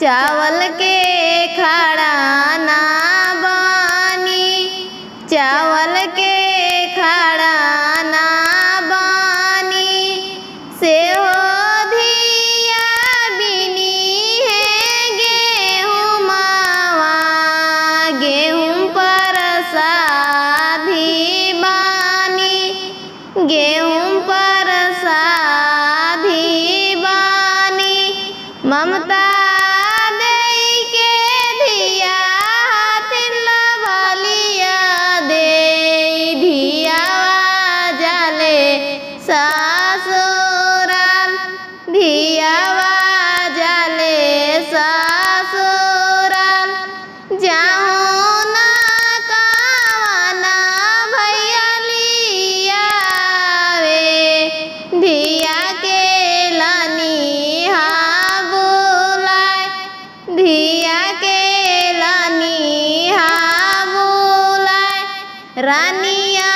चावल के खड़ा ना बानी, चावल के खड़ा ना बानी, से हो धिया बिनी है गेहूँ मावा, गेहूँ पर साधी बानी, गेहूँ पर साधी बानी। ममता ससुराल धियावा जाले ससुराल, जाऊँ ना कावना भैया लियावे, धिया के लानी हाँ बुलाए, धिया के लानी हाँ बुलाए। रानिया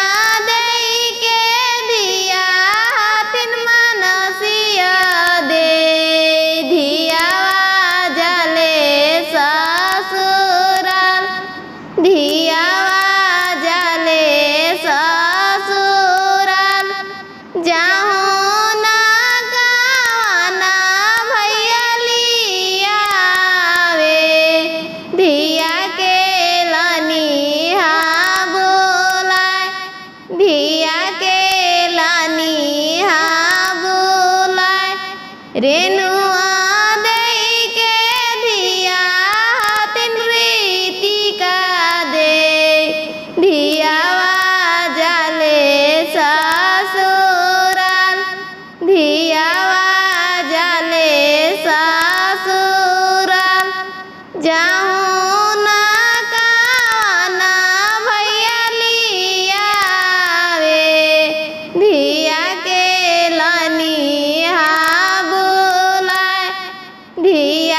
धियावा जाले ससुराल, जाऊँ ना कावना भैया लियावे, धिया के लानी हाँ बुलाए, धिया के लानी हाँ बुलाए। रेनुआ धियावा जाले ससुराल, जाऊँ ना कावना भैया लियावे, धिया के लानी हाँ बुलाए, धिया